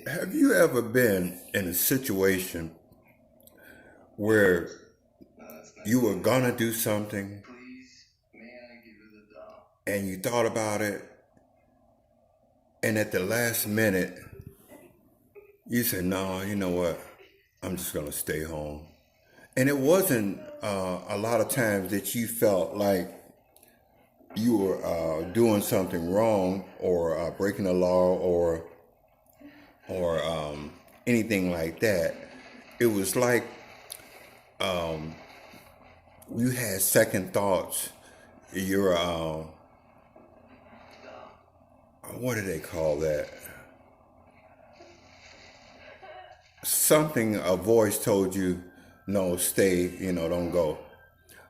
Have you ever been in a situation where you were gonna do something and you thought about it, and at the last minute you said, "No, you know what? I'm just gonna stay home." And it wasn't a lot of times that you felt like you were doing something wrong or breaking the law or anything like that. It was like you had second thoughts. You're what do they call that? Something, a voice told you, no, stay, don't go.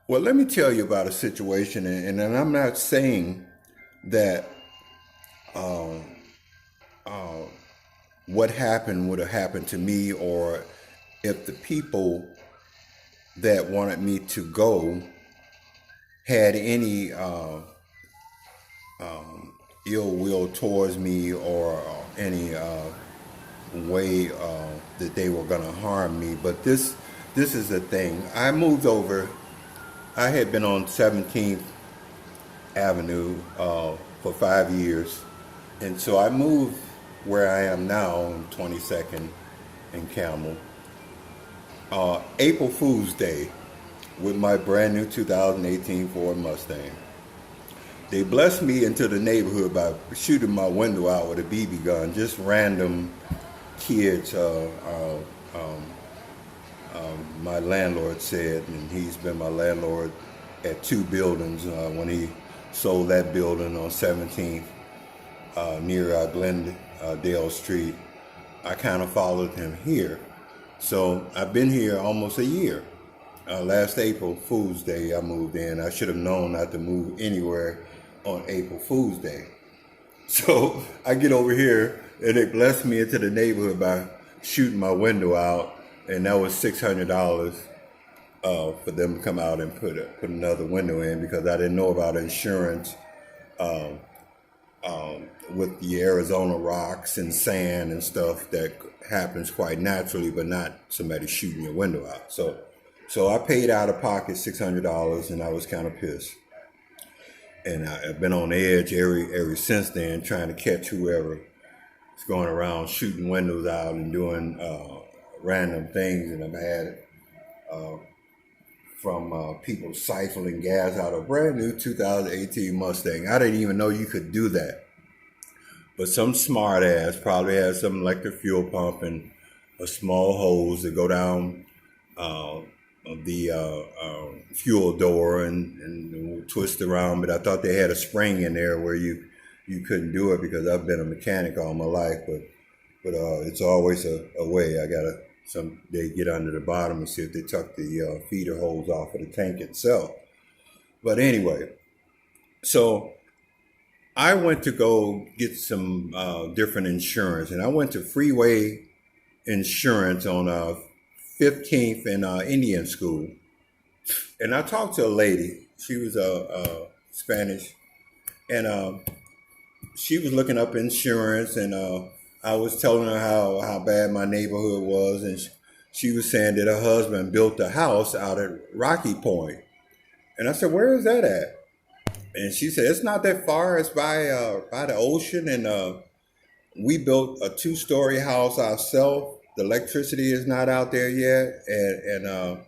Well, let me tell you about a situation, and I'm not saying that what happened would have happened to me, or if the people that wanted me to go had any ill will towards me, or any way that they were going to harm me. But this is the thing. I moved over. I had been on 17th Avenue for 5 years, and so I moved where I am now on 22nd and Camel. April Fool's Day with my brand new 2018 Ford Mustang. They blessed me into the neighborhood by shooting my window out with a BB gun. Just random kids. My landlord said, and he's been my landlord at two buildings. When he sold that building on 17th near Glendale Street, I kind of followed him here. So I've been here almost a year. Last April Fool's Day, I moved in. I should have known not to move anywhere on April Fool's Day. So I get over here, and they blessed me into the neighborhood by shooting my window out, and that was $600 for them to come out and put another window in, because I didn't know about insurance with the Arizona rocks and sand and stuff that happens quite naturally, but not somebody shooting your window out. So I paid out of pocket $600, and I was kind of pissed. And I've been on edge ever since then, trying to catch whoever is going around shooting windows out and doing random things. And I've had from people siphoning gas out of a brand new 2018 Mustang. I didn't even know you could do that. But some smart ass probably has some electric fuel pump and a small hose that go down the fuel door and twist around. But I thought they had a spring in there where you couldn't do it, because I've been a mechanic all my life. But it's always a way. I gotta someday get under the bottom and see if they tuck the feeder hose off of the tank itself. But anyway, so I went to go get some different insurance, and I went to Freeway Insurance on 15th and Indian School. And I talked to a lady. She was Spanish, and she was looking up insurance, and I was telling her how bad my neighborhood was, and she was saying that her husband built a house out at Rocky Point. And I said, "Where is that at?" And she said, "It's not that far. It's by the ocean, and we built a 2-story house ourselves. The electricity is not out there yet, and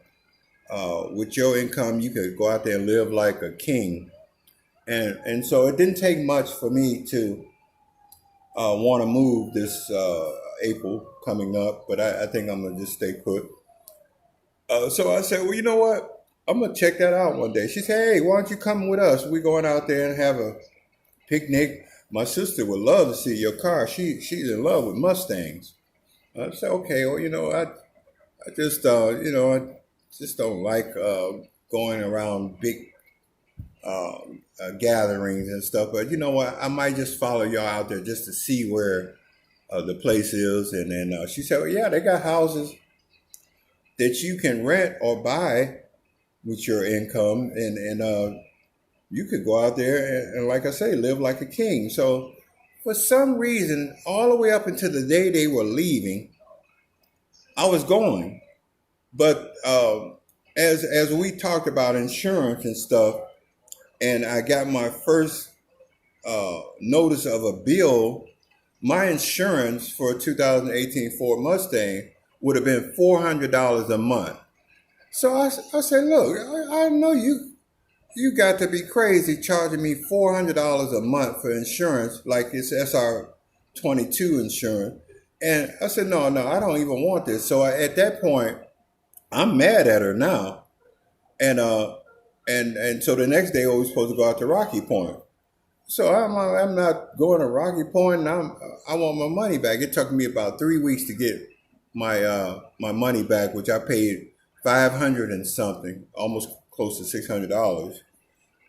with your income, you could go out there and live like a king." And so it didn't take much for me to want to move this April coming up, but I think I'm gonna just stay put. So I said, "Well, you know what? I'm gonna check that out one day." She said, "Hey, why don't you come with us? We're going out there and have a picnic. My sister would love to see your car. She's in love with Mustangs." I said, "Okay, well, I just I just don't like going around big gatherings and stuff. But you know what? I might just follow y'all out there just to see where the place is." And then she said, "Well, yeah, they got houses that you can rent or buy with your income, and you could go out there and like I say, live like a king." So for some reason, all the way up until the day they were leaving, I was going. But as we talked about insurance and stuff, and I got my first notice of a bill, my insurance for a 2018 Ford Mustang would have been $400 a month. So I said, look, I know you got to be crazy charging me $400 a month for insurance, like it's SR22 insurance. And I said, no, I don't even want this. So at that point, I'm mad at her now. And and so the next day we were supposed to go out to Rocky Point. So I'm not going to Rocky Point, and I want my money back. It took me about 3 weeks to get my money back, which I paid 500 and something, almost close to $600.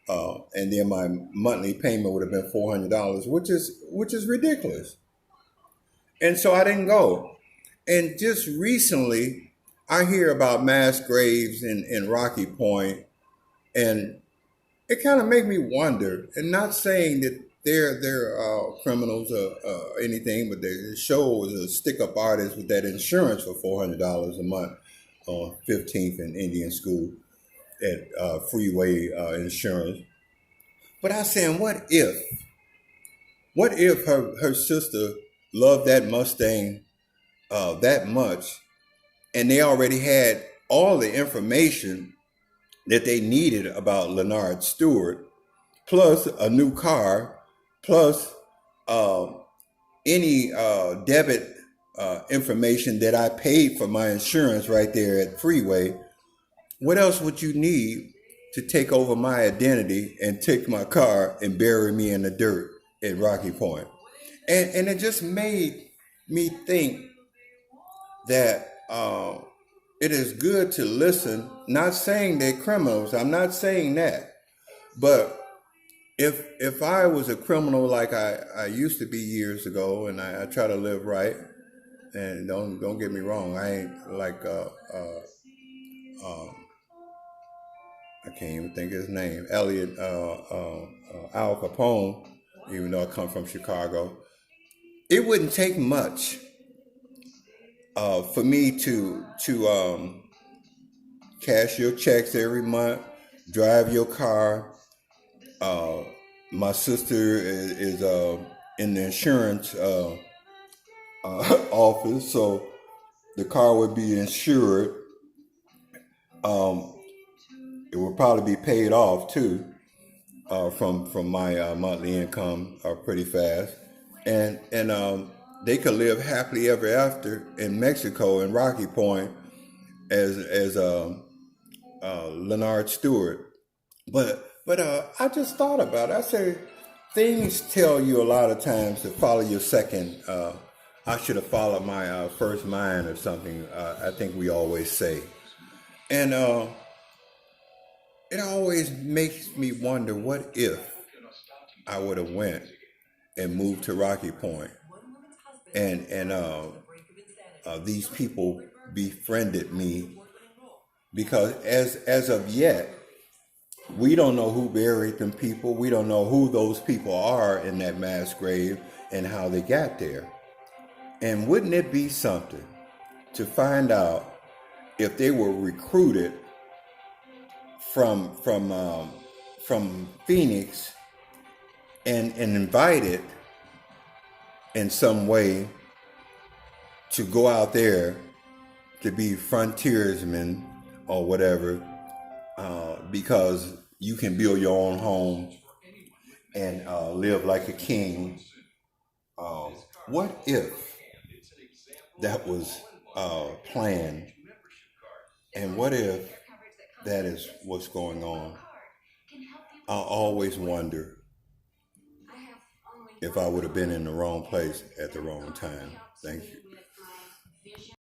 And then my monthly payment would have been $400, which is ridiculous. And so I didn't go. And just recently, I hear about mass graves in Rocky Point, and it kind of make me wonder. And not saying that they're criminals or anything, but the show was a stick-up artist with that insurance for $400 a month on 15th and Indian School at Freeway Insurance. But I saying, what if her sister loved that Mustang that much, and they already had all the information that they needed about Leonard Stewart, plus a new car, plus any debit information that I paid for my insurance right there at Freeway. What else would you need to take over my identity and take my car and bury me in the dirt at Rocky Point? And it just made me think that it is good to listen, not saying they're criminals. I'm not saying that. But if I was a criminal like I used to be years ago, and I try to live right, and don't get me wrong, I ain't like I can't even think of his name, Elliot Al Capone, even though I come from Chicago. It wouldn't take much for me to cash your checks every month, drive your car. My sister is in the insurance office, so the car would be insured. It would probably be paid off too from my monthly income pretty fast, and they could live happily ever after in Mexico in Rocky Point as Leonard Stewart. But I just thought about it. I said, things tell you a lot of times to follow your second. I should have followed my first mind or something. I think we always say, and it always makes me wonder, what if I would have went and moved to Rocky Point, and these people befriended me, because as of yet, we don't know who buried them people. We don't know who those people are in that mass grave and how they got there. And wouldn't it be something to find out if they were recruited from Phoenix and invited in some way to go out there to be frontiersmen or whatever, because you can build your own home and live like a king. What if that was planned? And what if that is what's going on? I always wonder if I would have been in the wrong place at the wrong time. Thank you.